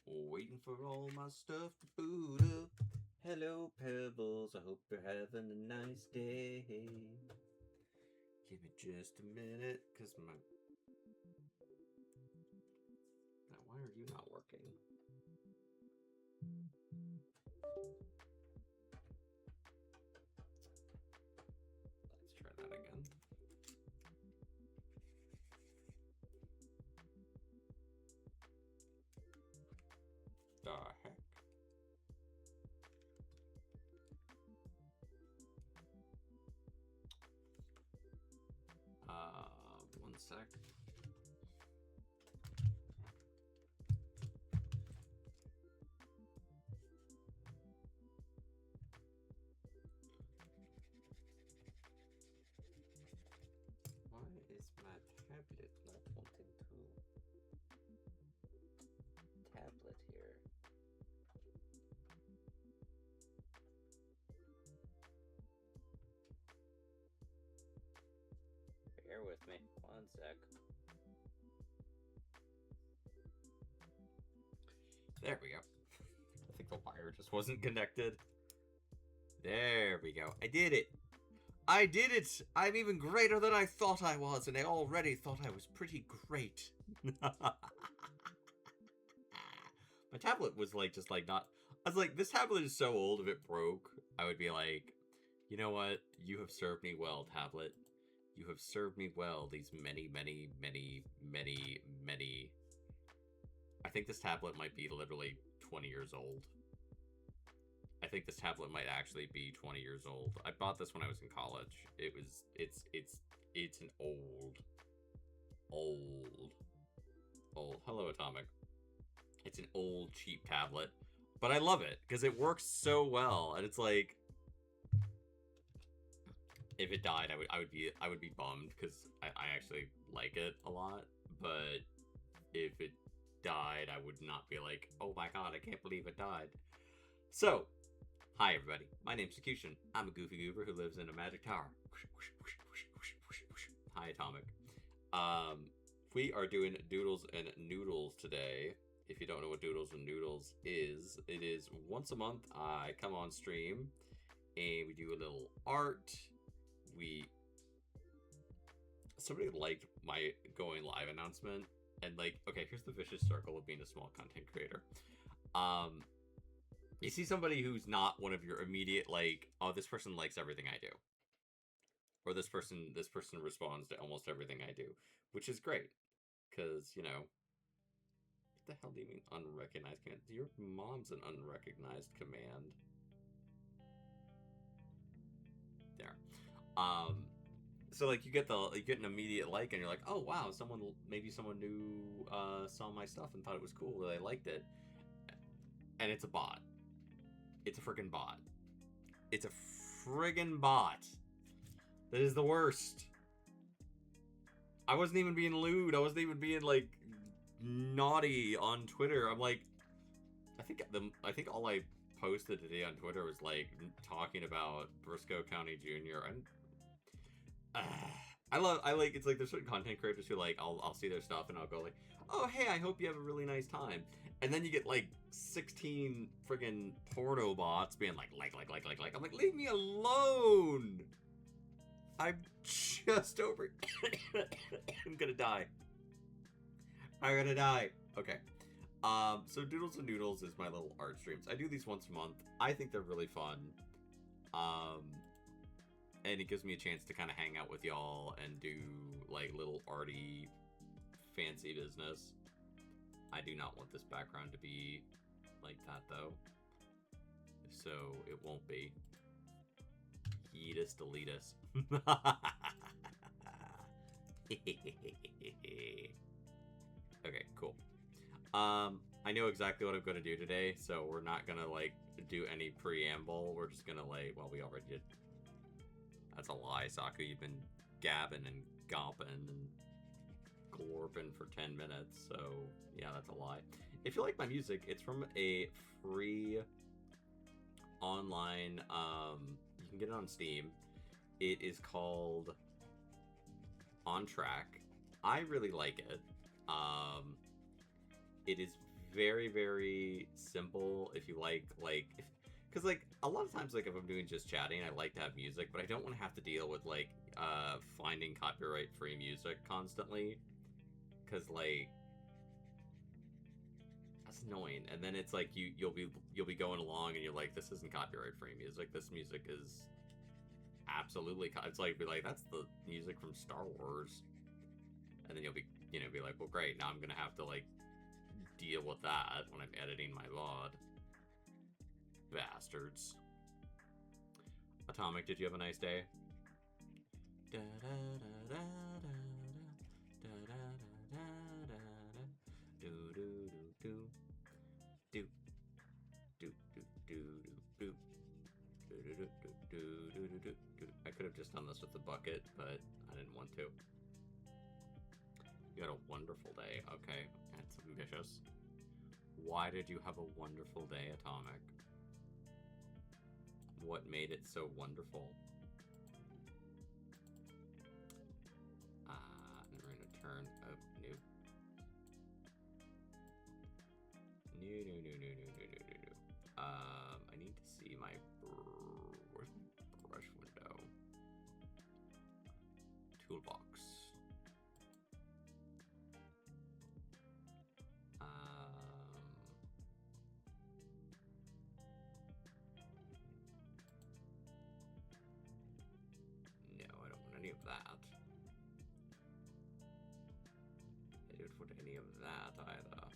Waiting for all my stuff to boot up. Hello, Pebbles. I hope you're having a nice day. Give me just a minute, cause my. Now, why are you not working? Let's try that again. The heck? One sec. Why is my tablet not wanting to tablet here? Bear with me, one sec. There we go. I think the wire just wasn't connected. There we go. I did it. I did it! I'm even greater than I thought I was, and I already thought I was pretty great. My tablet was like, just like not... I was like, this tablet is so old, if it broke, I would be like, you know what? You have served me well, tablet. You have served me well these many... I think this tablet might be literally 20 years old. I think this tablet might actually be 20 years old. I bought this when I was in college. It's an old. Hello, Atomic. It's an old, cheap tablet, but I love it because it works so well. And it's like, if it died, I would be bummed because I actually like it a lot. But if it died, I would not be like, oh my god, I can't believe it died. So, hi everybody, my name's Sakutian. I'm a goofy goober who lives in a magic tower. Hi, Atomic. We are doing Doodles and Noodles today. If you don't know what Doodles and Noodles is, it is once a month I come on stream and we do a little art. Somebody liked my going live announcement, and like, okay, here's the vicious circle of being a small content creator. You see somebody who's not one of your immediate, like, oh, this person likes everything I do, or this person responds to almost everything I do, which is great, because, you know, what the hell do you mean unrecognized command? Your mom's an unrecognized command. There. So like you get an immediate like, and you're like, oh wow, maybe someone new saw my stuff and thought it was cool, or they liked it, and it's a bot. It's a friggin' bot. It's a friggin' bot. That is the worst. I wasn't even being lewd. I wasn't even being like naughty on Twitter. I'm like, I think all I posted today on Twitter was like talking about Briscoe County Jr. and I like, it's like there's certain content creators who like I'll see their stuff and I'll go like, oh hey, I hope you have a really nice time, and then you get like 16 friggin' porno bots being like. I'm like, leave me alone. I'm just over it. I'm gonna die. Okay. So Doodles and Noodles is my little art streams. I do these once a month. I think they're really fun. And it gives me a chance to kind of hang out with y'all and do like little arty fancy business. I do not want this background to be like that though, so it won't be. Yeetus deletus. Okay, cool. I know exactly what I'm gonna do today, so we're not gonna like do any preamble. We're just gonna like, well, we already did. That's a lie, Saku. You've been gabbing and gomping and glorping for 10 minutes, so yeah, that's a lie. If you like my music, it's from a free online, you can get it on Steam. It is called On Track. I really like it. It is very, very simple. If you because like a lot of times, like if I'm doing just chatting, I like to have music, but I don't want to have to deal with like finding copyright-free music constantly, because like that's annoying. And then it's like you'll be going along and you're like, this isn't copyright-free music. This music is absolutely. It's like be like that's the music from Star Wars, and then you'll be be like, well, great. Now I'm gonna have to like deal with that when I'm editing my VOD. Bastards. Atomic, did you have a nice day? I could have just done this with the bucket, but I didn't want to. You had a wonderful day. Okay, that's ambitious. Why did you have a wonderful day, Atomic? What made it so wonderful? And we're gonna turn. Oh, no. No. I need to see my. Where's my brush window? Toolbox. Any of that. I didn't put any of that either.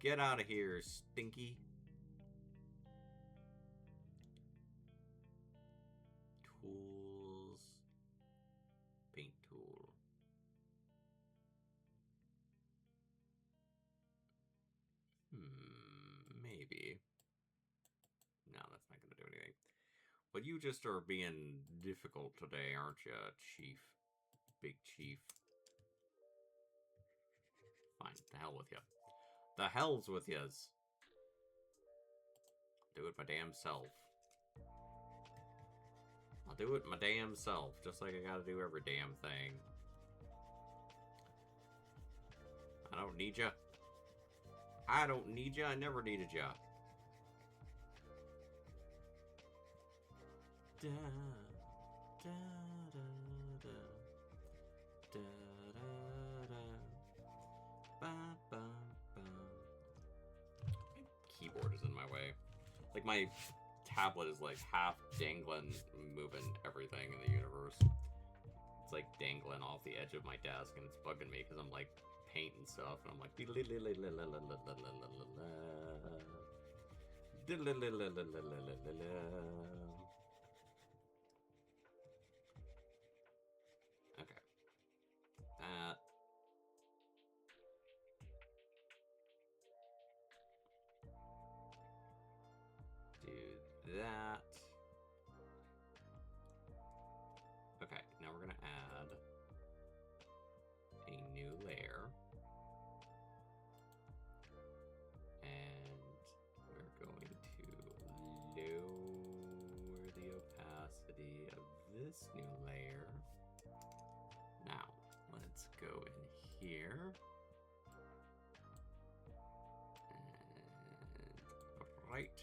Get out of here, Stinky. Tools. Paint tool. Maybe. No, that's not going to do anything. But you just are being difficult today, aren't you, Chief? Big Chief. Fine, the hell with you. The hell's with yous. Do it my damn self. I'll do it my damn self, just like I gotta do every damn thing. I don't need ya. I don't need ya. I never needed ya. Da, da, da, da, da, da, da. Ba, ba, ba. My keyboard is in my way. Like, my tablet is, like, half dangling, moving everything in the universe. It's, like, dangling off the edge of my desk, and it's bugging me, because I'm, like, painting stuff, and I'm like... Okay. That... do that. Okay, now we're gonna add a new layer. And we're going to lower the opacity of this new layer. Now, let's go in here. And right.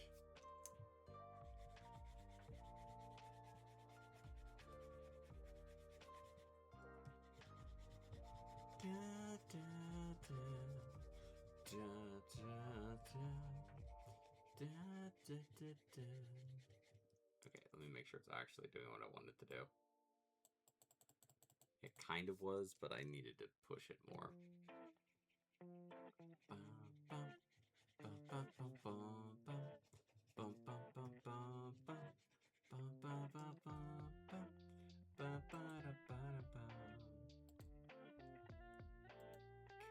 Okay, let me make sure it's actually doing what I wanted to do. It kind of was, but I needed to push it more.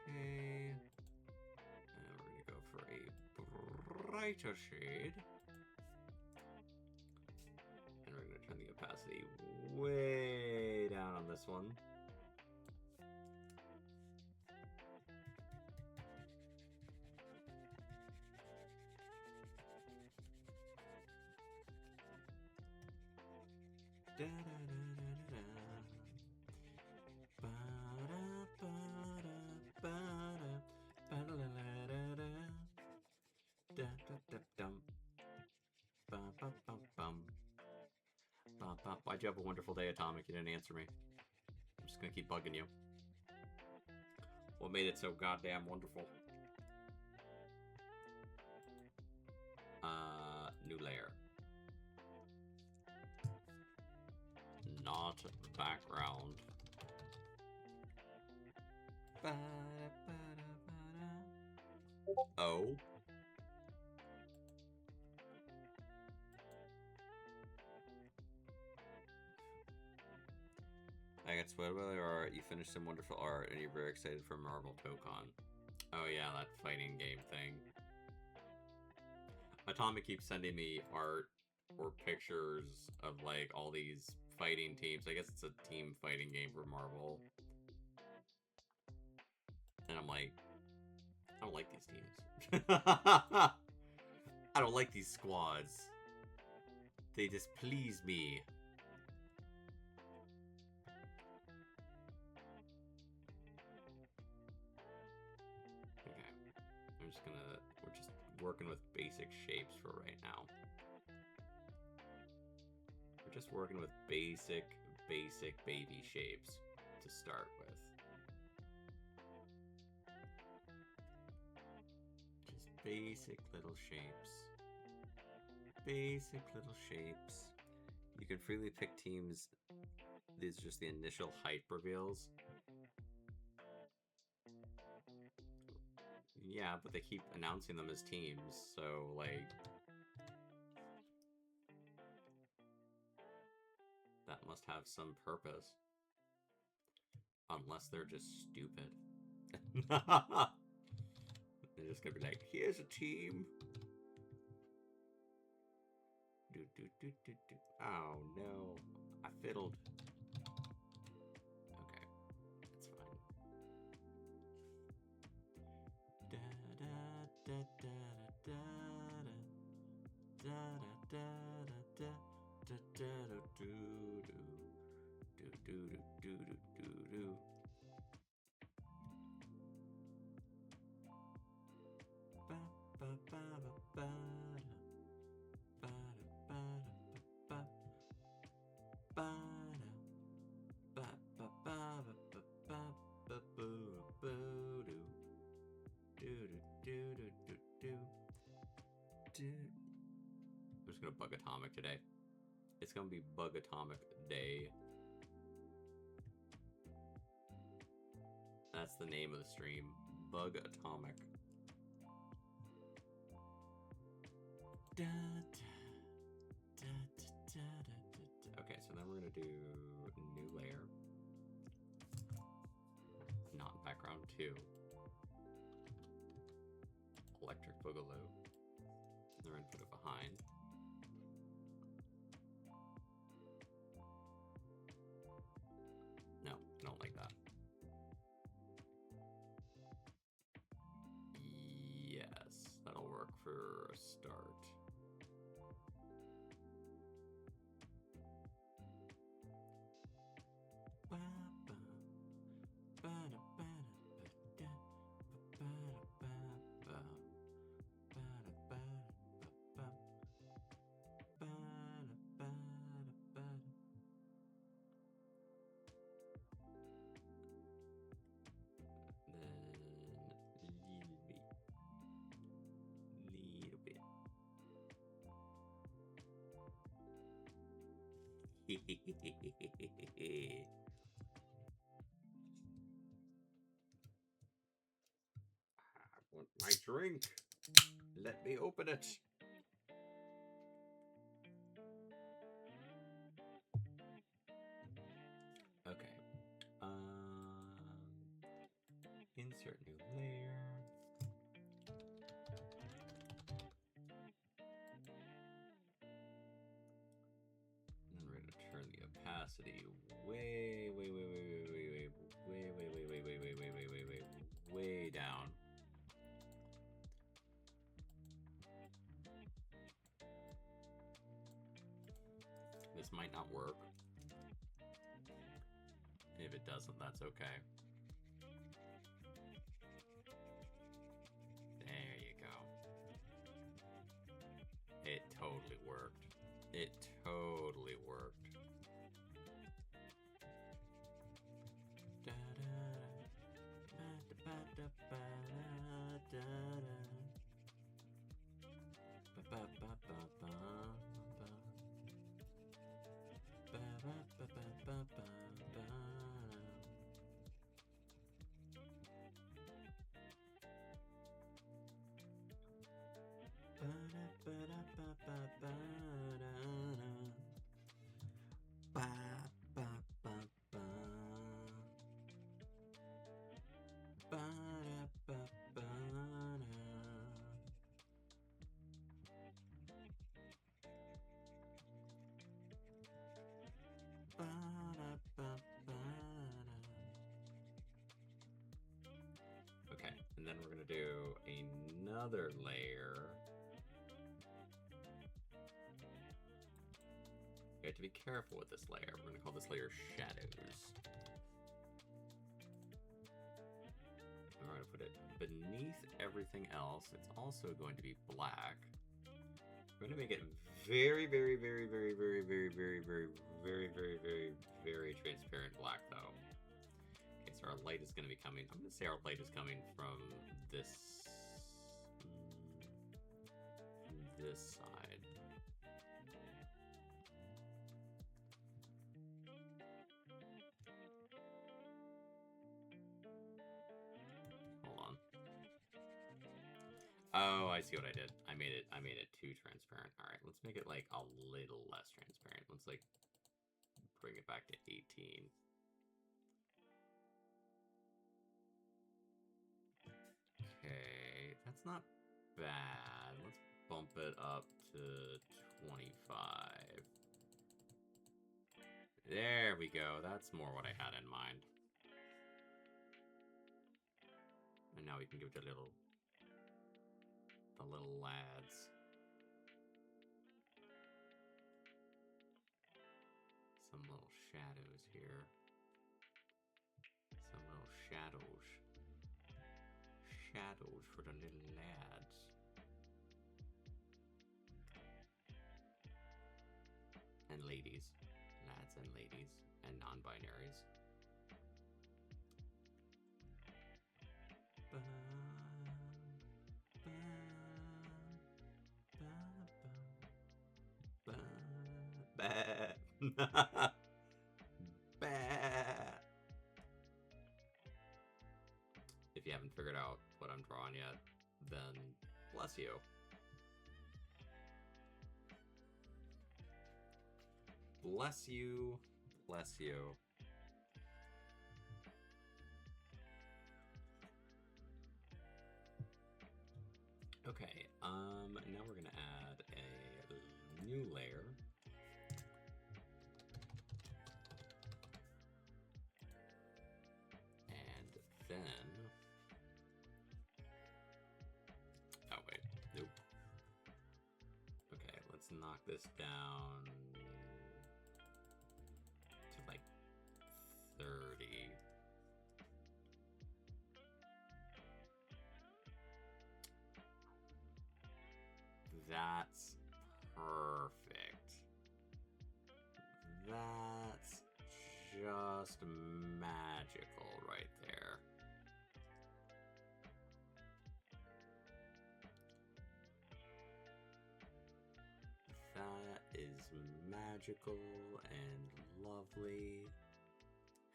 Okay. lighter shade. And we're going to turn the opacity way down on this one. Why'd you have a wonderful day, Atomic? You didn't answer me. I'm just gonna keep bugging you. What made it so goddamn wonderful? New layer. Not background. Oh. I got sweat about your art. You finished some wonderful art, and you're very excited for Marvel Tokon. Oh yeah, that fighting game thing. Atomic keeps sending me art or pictures of like all these fighting teams. I guess it's a team fighting game for Marvel. And I'm like, I don't like these teams. I don't like these squads. They displease me. Okay. I'm just gonna... We're just working with basic shapes for right now. We're just working with basic baby shapes to start with. Just basic little shapes. Basic little shapes. You can freely pick teams. These are just the initial height reveals. Yeah, but they keep announcing them as teams, so, like... that must have some purpose. Unless they're just stupid. They're just gonna be like, here's a team. Oh no, I fiddled. Okay, that's fine. Da da da da da da da da da da da do do do do do do do. Ba ba ba ba ba. I'm just gonna bug Atomic today. It's gonna be Bug Atomic Day. That's the name of the stream. Bug Atomic. Okay, so then we're gonna do new layer. Not background 2. Electric Boogaloo. And then we're gonna put it behind. No, I don't like that. Yes, that'll work for a start. I want my drink. Let me open it. Okay. Insert new layer. opacity way down. This might not work. If it doesn't, that's okay. There you go. It totally worked. It totally worked. Okay, and then we're going to do another layer. You have to be careful with this layer. We're going to call this layer shadows. And we're going to put it beneath everything else. It's also going to be black. We're going to make it very, very, very, very, very, very, very, very, very, very, very, very transparent black, though. Okay, so our light is going to be coming. I'm going to say our light is coming from this side. Hold on. Oh, I see what I did. I made it too transparent. All right, let's make it like a little less transparent. Let's like bring it back to 18. Okay, that's not bad. Let's bump it up to 25. There we go. That's more what I had in mind. And now we can give it the little lads. Some little shadows here. Some little shadows. Shadows for the little lads. And ladies. Lads and ladies. And non-binaries. If you haven't figured out what I'm drawing yet, then bless you. Bless you. Bless you. Okay, now we're gonna add a new layer. And then, oh wait, nope. Okay, let's knock this down to like 30. That's perfect. That's just magical right there. That is magical and lovely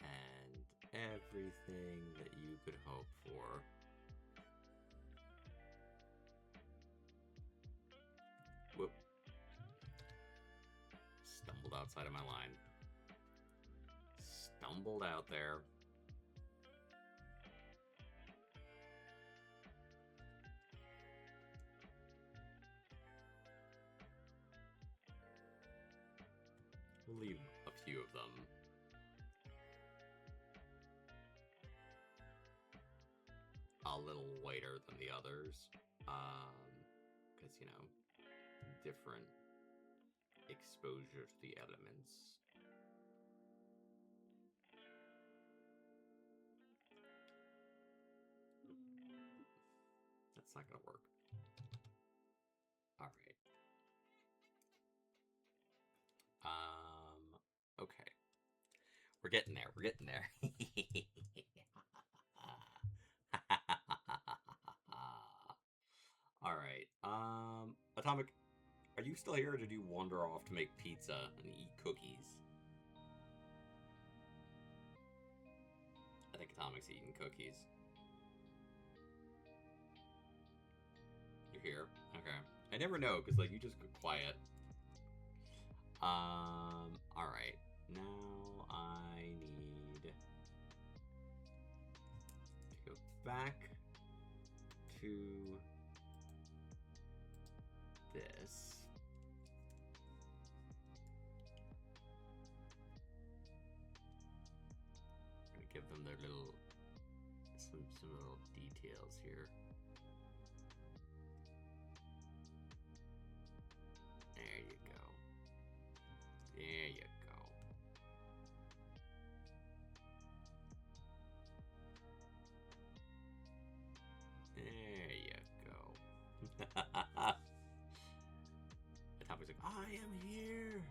and everything that you could hope for. Whoop. Stumbled outside of my line. Stumbled out there. We'll leave a few of them. A little whiter than the others. Because, you know, different exposure to the elements. That's not gonna work. All right. Okay. We're getting there. We're getting there. All right. Atomic, are you still here, or did you wander off to make pizza and eat cookies? I think Atomic's eating cookies. You're here? Okay. I never know, because, like, you just go quiet. Alright. Now I need to go back to this. I'm gonna give them their little some little details here. There you go. There you go. There you go. Atomic's like, I am here.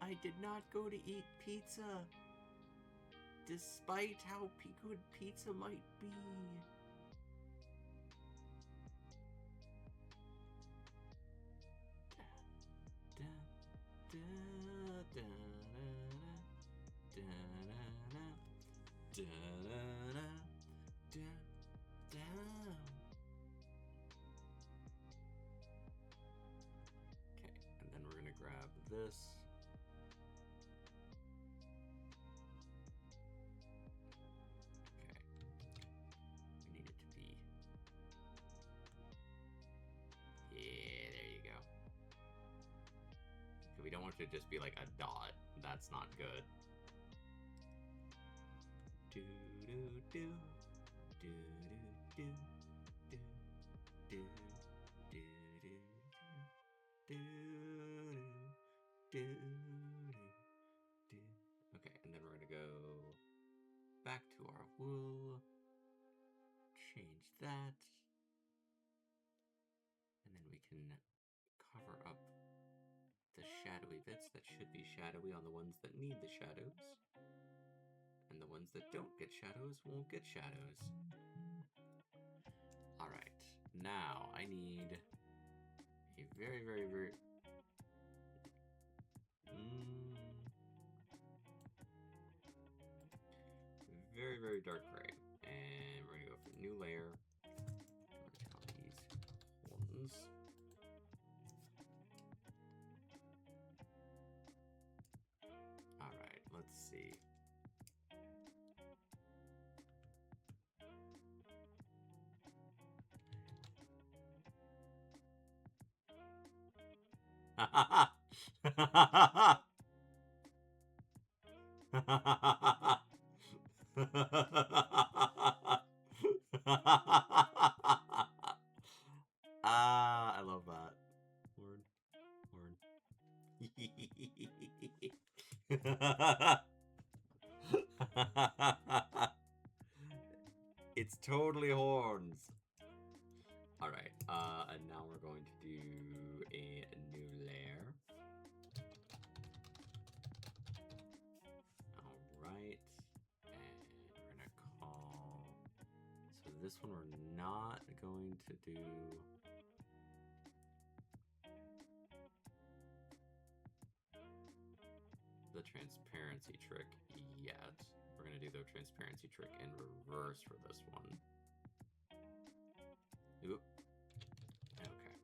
I did not go to eat pizza, despite how good pizza might be. Okay, and then we're gonna grab this. Okay, we need it to be. Yeah, there you go. We don't want it to just be like a dot. That's not good. Do do do do do do do do do do do. Okay, and then we're gonna go back to our wool. Change that, and then we can cover up the shadowy bits that should be shadowy on the ones that need the shadows. And the ones that don't get shadows won't get shadows. Alright, now I need a very, very, very... very, very dark gray. And we're gonna go for new layer. We're gonna call these ones. Alright, let's see. I love that. Word. It's totally horns. Alright, and now we're going to do a new layer. Alright, and we're gonna call... So this one we're not going to do... the transparency trick yet. We're gonna do the transparency trick in reverse for this one. Oop. Okay.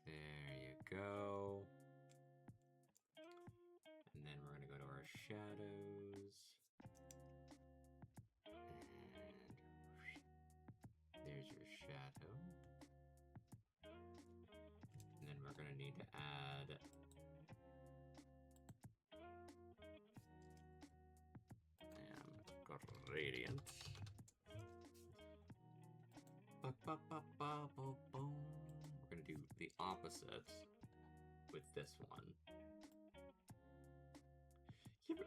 There you go. And then we're gonna go to our shadows. And there's your shadow. need to add... gradient. We're gonna do the opposite with this one.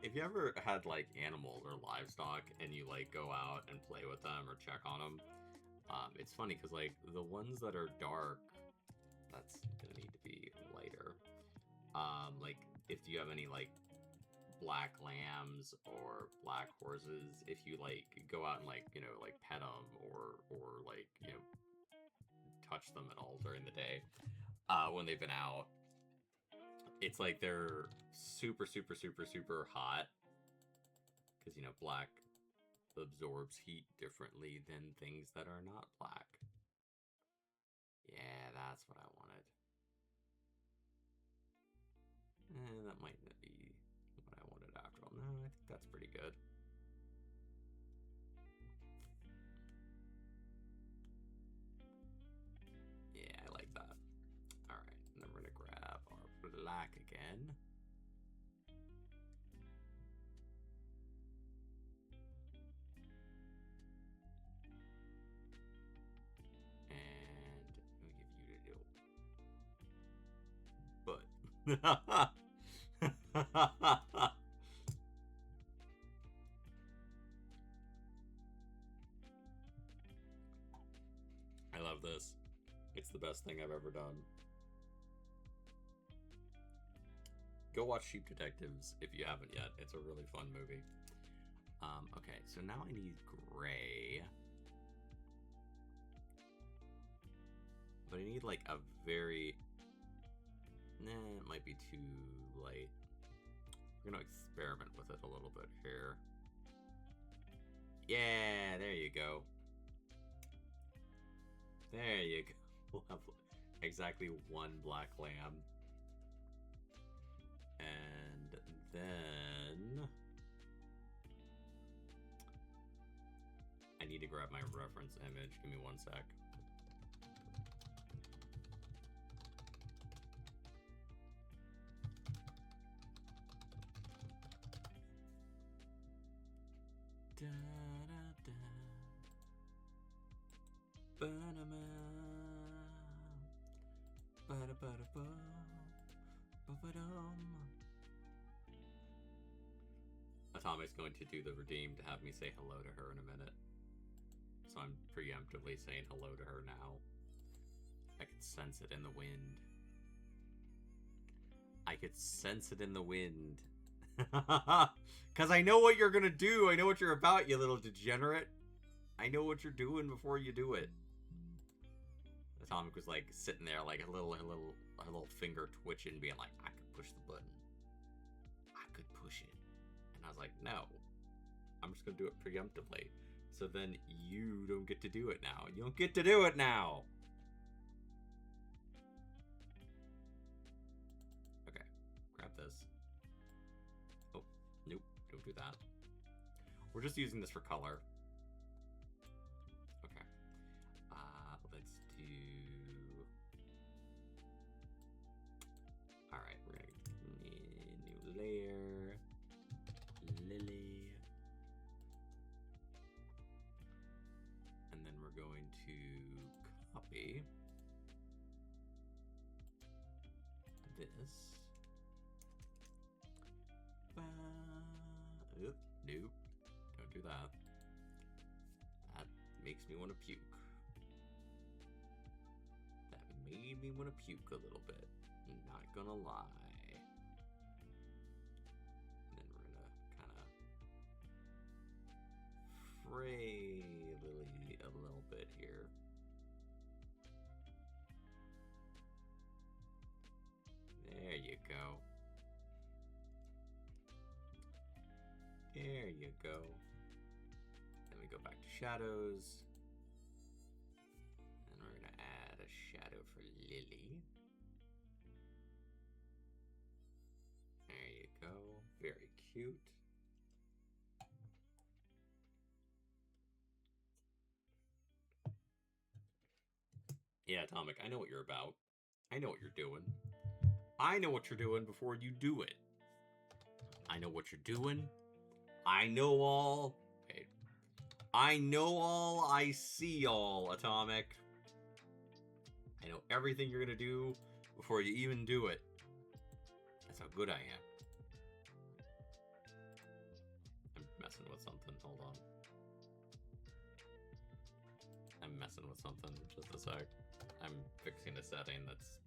If you ever had like animals or livestock and you like go out and play with them or check on them, it's funny because like the ones that are dark, that's gonna need to be lighter. Like if you have any like black lambs or black horses, if you like go out and like, you know, like pet them or like, you know, touch them at all during the day, when they've been out, it's like they're super hot because, you know, black absorbs heat differently than things that are not black. Yeah, that's what I wanted. That might not be what I wanted after all. No, I think that's pretty good. Yeah, I like that. Alright, and then we're gonna grab our black again. And I'm gonna give you to do. But I love this. It's the best thing I've ever done. Go watch Sheep Detectives if you haven't yet. It's a really fun movie. Okay, so now I need gray. But I need like a very... Nah, it might be too light. We're gonna experiment with it a little bit here. Yeah, there you go. There you go. We'll have exactly one black lamb. And then... I need to grab my reference image. Give me one sec. Da, da, da. Ba-da-ma. Ba-da-ba-da-ba. Ba-ba-dum. Atomic's going to do the redeem to have me say hello to her in a minute. So I'm preemptively saying hello to her now. I could sense it in the wind. I could sense it in the wind. Because I know what you're gonna do. I know what you're about, you little degenerate. I know what you're doing before you do it. Atomic was like sitting there, like a little finger twitching, being like, I could push the button. I could push it. And I was like, no. I'm just gonna do it preemptively. So then you don't get to do it now. You don't get to do it now. Okay, grab this. Oh, nope, don't do that. We're just using this for color. Okay. Let's do... Alright, we're gonna new layer. Lily. And then we're going to copy this. Oop, nope, don't do that. That makes me want to puke. That made me want to puke a little bit. Not gonna lie. And then we're gonna kind of fray Lily a little bit here. There you go. There you go. Then we go back to shadows. And we're gonna add a shadow for Lily. There you go. Very cute. Yeah, Atomic, I know what you're about. I know what you're doing. I know what you're doing before you do it. I know what you're doing. I know all. Wait. I know all. I see all, Atomic. I know everything you're gonna do before you even do it. That's how good I am. I'm messing with something. Hold on. I'm messing with something. Just a sec. I'm fixing a setting that's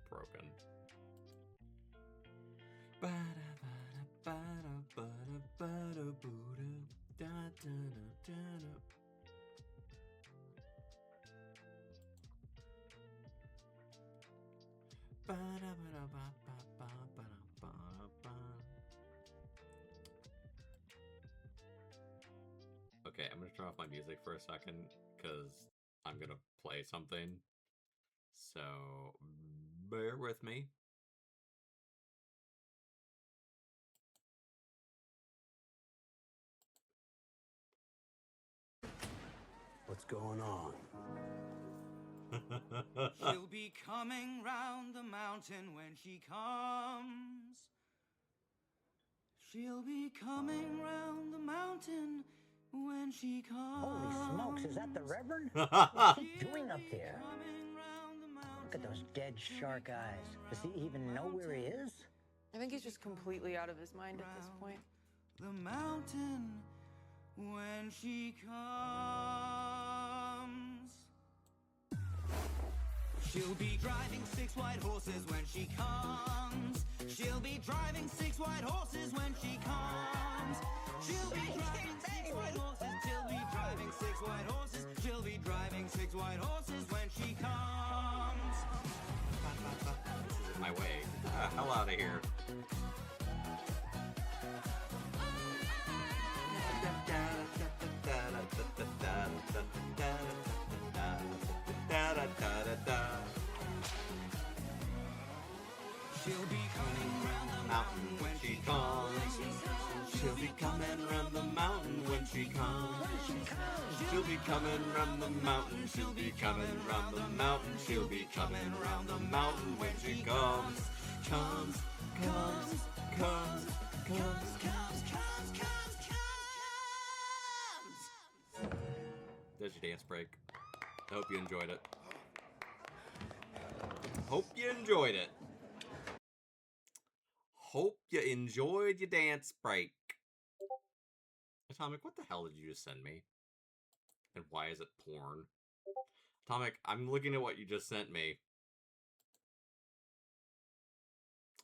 broken. Okay, I'm gonna turn off my music for a second because I'm gonna play something. So bear with me. What's going on? She'll be coming round the mountain when she comes. She'll be coming round the mountain when she comes. Holy smokes, is that the Reverend? What's he doing up there? Look at those dead shark eyes. Does he even know where he is? I think he's just completely out of his mind at this point. The mountain when she comes. She'll be driving 6 white horses when she comes. She'll be driving 6 white horses when she comes. She'll be driving 6 white horses. She'll be driving 6 white horses. She'll be driving 6 white horses when she comes. This is my way. Hell out of here. She'll be coming round the mountain when she comes. She'll be coming round the mountain when she comes. She'll be coming round the mountain. She'll be coming round the mountain. She'll be coming round the mountain when she comes. Comes. There's your dance break. I hope you enjoyed it. Hope you enjoyed it. Hope you enjoyed your dance break. Atomic, what the hell did you just send me? And why is it porn? Atomic, I'm looking at what you just sent me.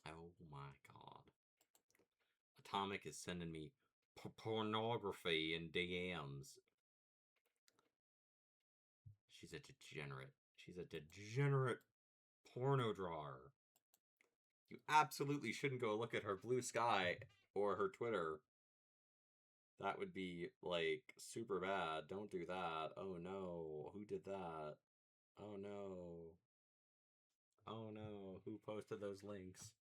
Oh my god. Atomic is sending me pornography in DMs. She's a degenerate. She's a degenerate porno drawer. You absolutely shouldn't go look at her Blue Sky or her Twitter. That would be, like, super bad. Don't do that. Oh no. Who did that? Oh no. Oh no. Who posted those links?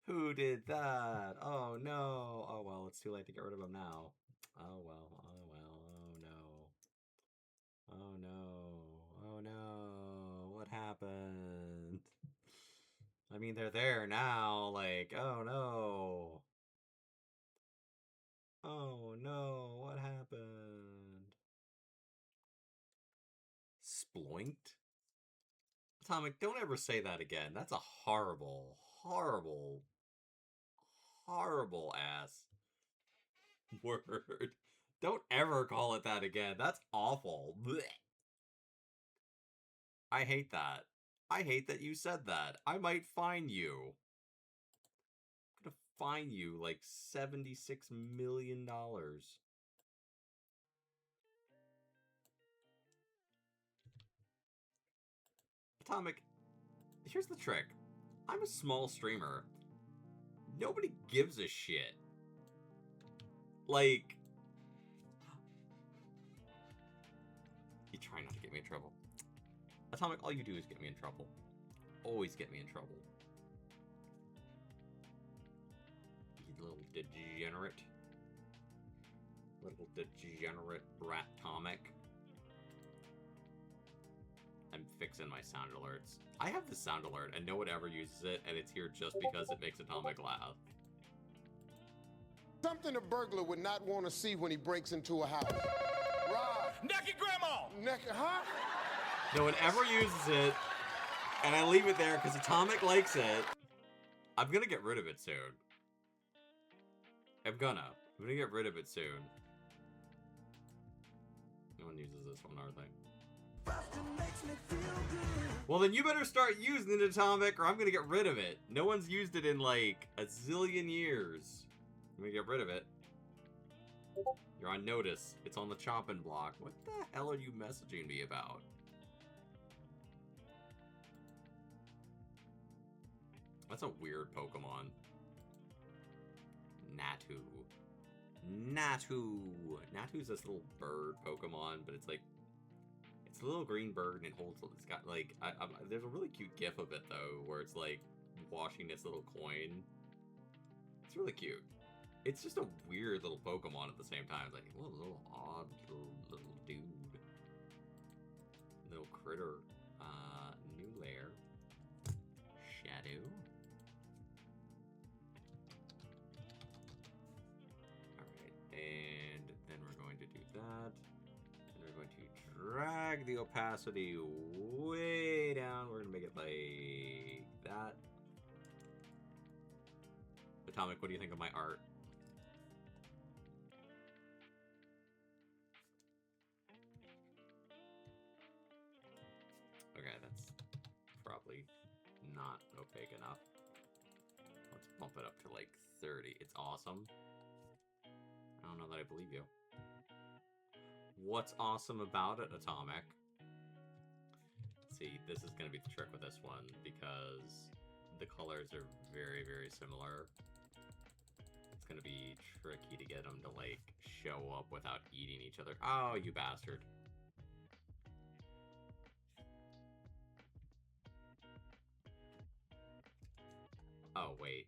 Who did that? Oh no. Oh well, it's too late to get rid of them now. Oh well. Oh well. Oh no. Oh no. Oh no. What happened? I mean, they're there now. Like, oh no. Oh no. What happened? Sploinked? Atomic, don't ever say that again. That's a horrible, horrible, horrible ass word. Don't ever call it that again. That's awful. Blech. I hate that. I hate that you said that. I might fine you. I'm gonna fine you like $76 million. Atomic, here's the trick. I'm a small streamer. Nobody gives a shit. Like, you try not to get me in trouble. Atomic, all you do is get me in trouble. Always get me in trouble. You little degenerate. Little degenerate brat Atomic. I'm fix in my sound alerts. I have the sound alert, and no one ever uses it, and it's here just because it makes Atomic laugh. Something a burglar would not want to see when he breaks into a house. Rob. Naked grandma! Naked, huh? No one ever uses it, and I leave it there because Atomic likes it. I'm gonna get rid of it soon. I'm gonna get rid of it soon. No one uses this one, are they? Well, then you better start using it, Atomic, or I'm gonna get rid of it. No one's used it in like a zillion years. I'm gonna get rid of it. You're on notice. It's on the chopping block. What the hell are you messaging me about? That's a weird Pokemon. Natu. Natu's this little bird Pokemon, but it's like, it's a little green bird and it holds, it's got like, there's a really cute gif of it though, where it's like washing its little coin. It's really cute. It's just a weird little Pokemon at the same time. It's like, well, a little odd little dude. Little critter. New lair. Shadow. Alright, and then we're going to do that. And we're going to drag the opacity way down. We're going to make it like that. Atomic, what do you think of my art? Okay, that's probably not opaque enough. Let's bump it up to like 30. It's awesome. I don't know that I believe you. What's awesome about it, Atomic? See, this is going to be the trick with this one because the colors are very, very similar. It's going to be tricky to get them to like show up without eating each other. Oh, you bastard. Oh, wait.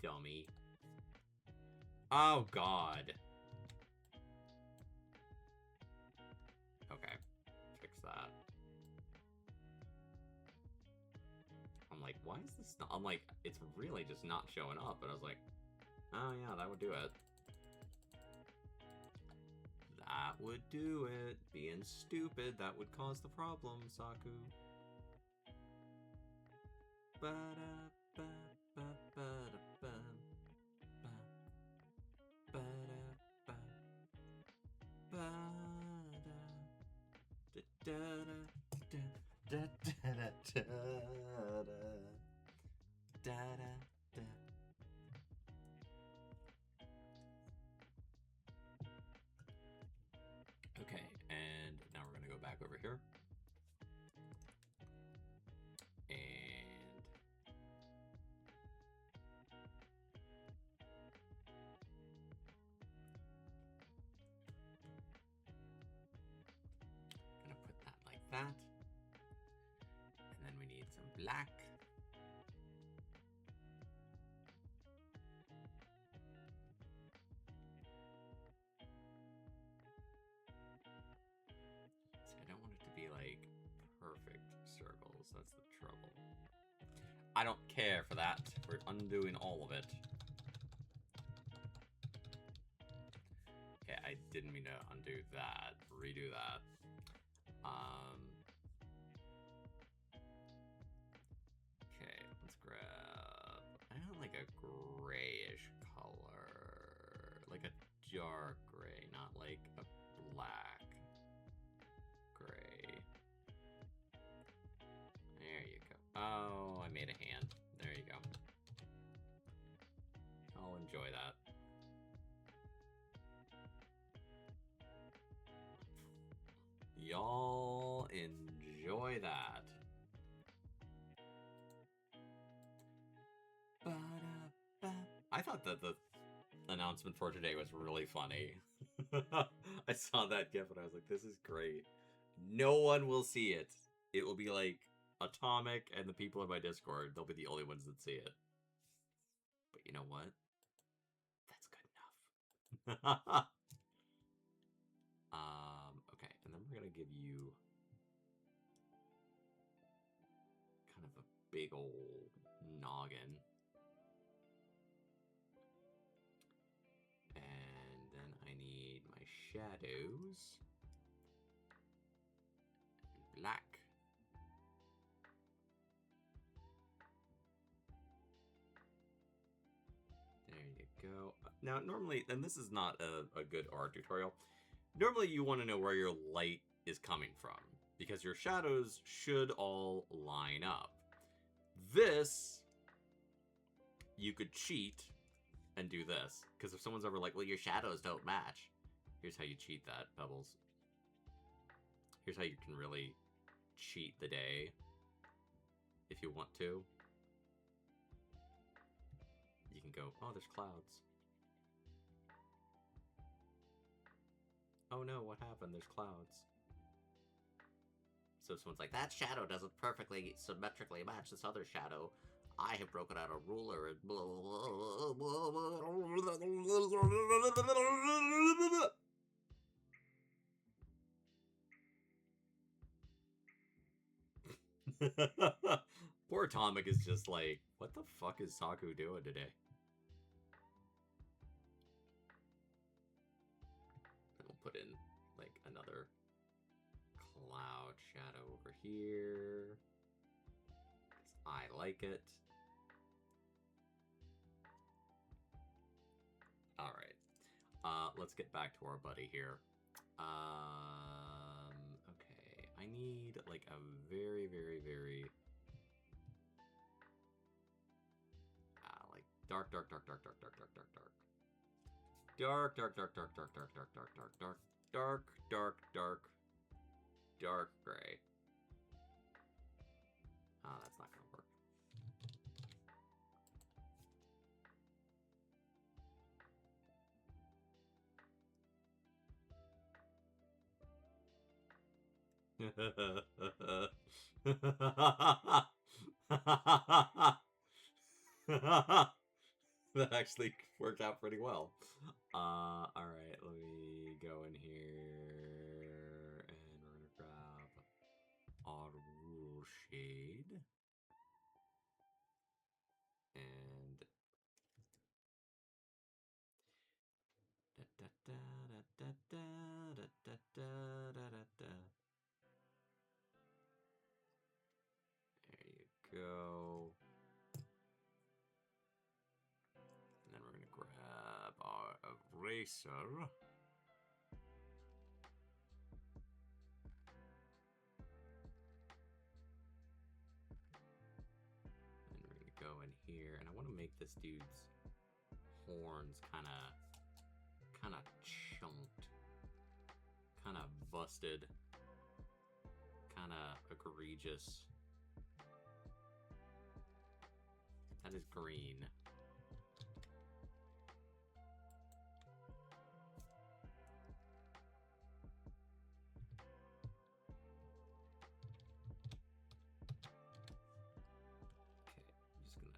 Dummy. Oh, God. Okay. Fix that. I'm like, why is this not... I'm like, it's really just not showing up. And I was like, oh, yeah, that would do it. That would do it. Being stupid, that would cause the problem, Saku. Okay, and now we're going to go back over here. And gonna put that like that. And then we need some black. See, I don't want it to be like perfect circles. That's the trouble. I don't care for that. We're undoing all of it. Okay, I didn't mean to undo that. Redo that. Okay, let's grab... I don't like a grayish color. Like a dark gray, not like a black gray. There you go. Oh, I made a hand. There you go. I'll enjoy that. Y'all enjoy that. I thought that the announcement for today was really funny. I saw that gif and I was like, this is great. No one will see it. It will be like Atomic and the people in my Discord. They'll be the only ones that see it. But you know what? That's good enough. Okay, and then we're gonna give you big old noggin. And then I need my shadows. Black. There you go. Now, normally, and this is not a good art tutorial, normally you want to know where your light is coming from, because your shadows should all line up. This, you could cheat and do this, because if someone's ever like, well, your shadows don't match, here's how you cheat that, Pebbles. Here's how you can really cheat the day, if you want to. You can go, oh, there's clouds. Oh no, what happened? There's clouds. So if someone's like, that shadow doesn't perfectly symmetrically match this other shadow, I have broken out a ruler and blah, blah, blah. Poor Atomic is just like, what the fuck is Saku doing today? And we'll put in like another cloud shadow over here, 'cause I like it. All right, let's get back to our buddy here. Okay, I need like a very, very, very like dark, dark, dark, dark, dark, dark, dark, dark, dark. Dark, dark, dark, dark, dark, dark, dark, dark, dark, dark, dark, dark, dark, dark gray. Oh, that's not gonna work. That actually worked out pretty well. Alright, let me go in here and we're gonna grab our wool shade. And da da da da da da da da da da da. There you go. And then we're gonna grab our eraser. And we're gonna go in here, and I want to make this dude's horns kind of chunked, kind of busted, kind of egregious. That is green. Okay, I'm just gonna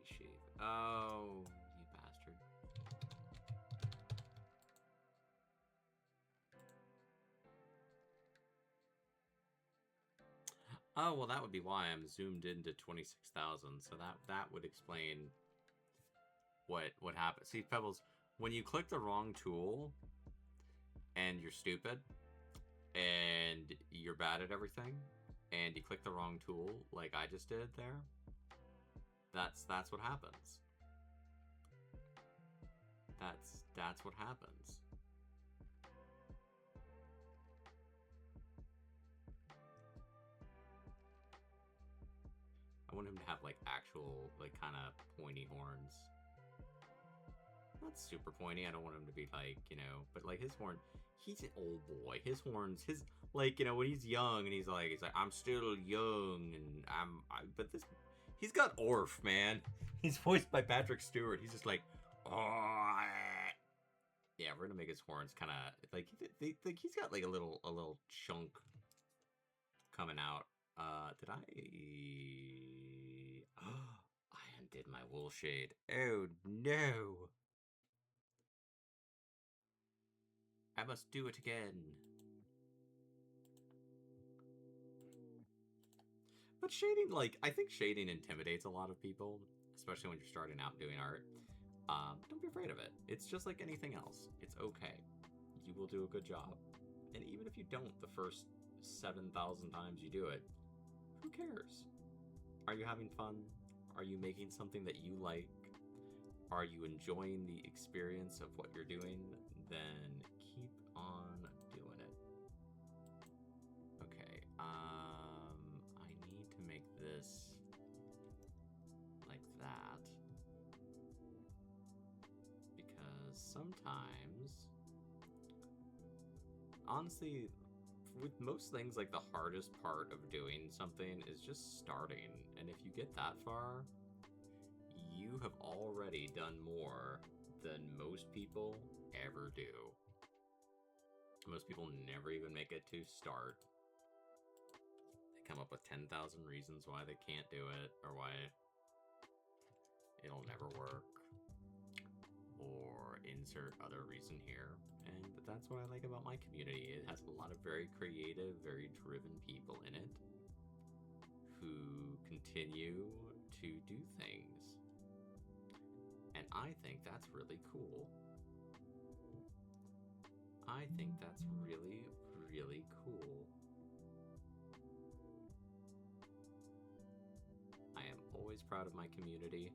shave. Oh, you bastard. Oh, well, that would be why I'm zoomed into 26,000. So that would explain what happened. See, Pebbles, when you click the wrong tool and you're stupid and you're bad at everything and you click the wrong tool like I just did there, that's what happens. That's what happens. I want him to have like actual, like, kind of pointy horns. Not super pointy. I don't want him to be like, you know, but like his horn, he's an old boy. His horns, his, like, you know, when he's young and he's like, I'm still young and but this, he's got Orf, man. He's voiced by Patrick Stewart. He's just like, oh, yeah. We're gonna make his horns kind of like he's got like a little chunk coming out. Did I undid my wool shade? Oh no! I must do it again. But shading, like, I think shading intimidates a lot of people, especially when you're starting out doing art. Don't be afraid of it. It's just like anything else. It's okay. You will do a good job. And even if you don't the first 7,000 times you do it, who cares? Are you having fun? Are you making something that you like? Are you enjoying the experience of what you're doing? Then keep on doing it. Okay, I need to make this like that. Because sometimes, honestly, with most things, like the hardest part of doing something is just starting. And if you get that far, you have already done more than most people ever do. Most people never even make it to start. They come up with 10,000 reasons why they can't do it, or why it'll never work, or insert other reason here. And that's what I like about my community. It has a lot of very creative, very driven people in it who continue to do things. And I think that's really cool. I think that's really, really cool. I am always proud of my community.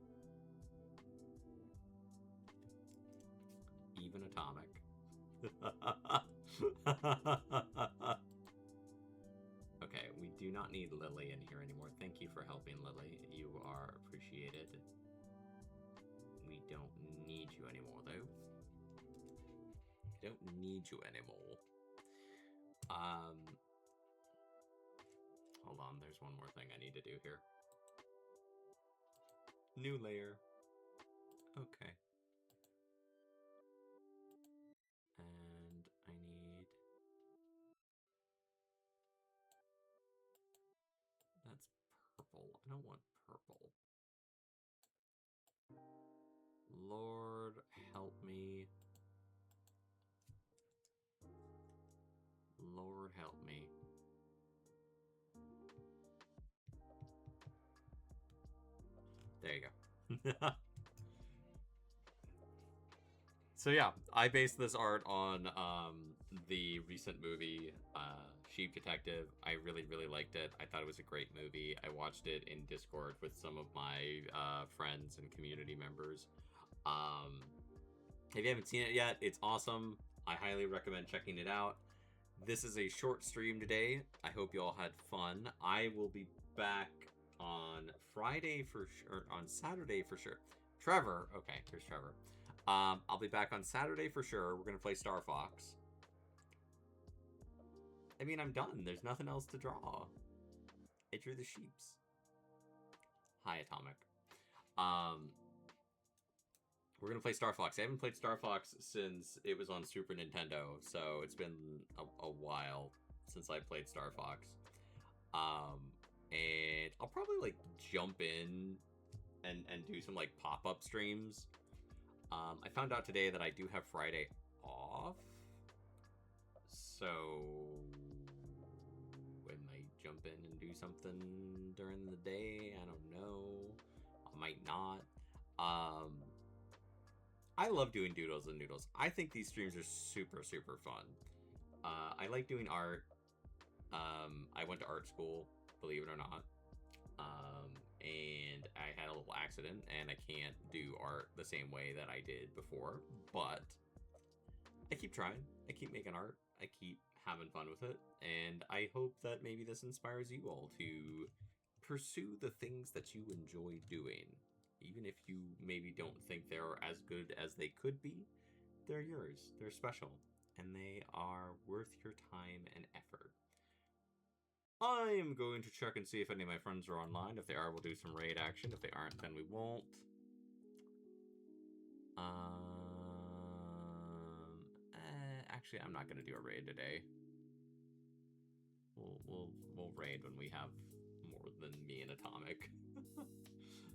Even Atomic. Okay, we do not need Lily in here anymore. Thank you for helping, Lily. You are appreciated. We don't need you anymore, though. We don't need you anymore. Hold on, there's one more thing I need to do here. New layer. Okay. And I need... That's purple. I don't want purple. Lord, help me. Lord, help me. There you go. So yeah, I based this art on the recent movie, Sheep Detective. I really, really liked it. I thought it was a great movie. I watched it in Discord with some of my friends and community members. If you haven't seen it yet, it's awesome. I highly recommend checking it out. This is a short stream today. I hope you all had fun. I will be back on Friday for sure, on Saturday for sure. Trevor, okay, here's Trevor. I'll be back on Saturday for sure. We're gonna play Star Fox. I mean, I'm done. There's nothing else to draw. I drew the sheeps. Hi, Atomic. We're gonna play Star Fox. I haven't played Star Fox since it was on Super Nintendo, so it's been a while since I played Star Fox. And I'll probably like jump in and do some like pop-up streams. I found out today that I do have Friday off, so I might jump in and do something during the day. I don't know. I might not. I love doing Doodles and Noodles. I think these streams are super, super fun. I like doing art. I went to art school, believe it or not. And I had a little accident, and I can't do art the same way that I did before. But I keep trying. I keep making art. I keep having fun with it. And I hope that maybe this inspires you all to pursue the things that you enjoy doing. Even if you maybe don't think they're as good as they could be, they're yours. They're special. And they are worth your time and effort. I am going to check and see if any of my friends are online. If they are, we'll do some raid action. If they aren't, then we won't. Actually, I'm not going to do a raid today. We'll raid when we have more than me and Atomic.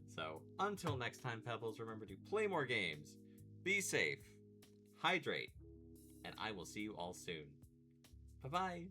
So, until next time, Pebbles, remember to play more games, be safe, hydrate, and I will see you all soon. Bye-bye!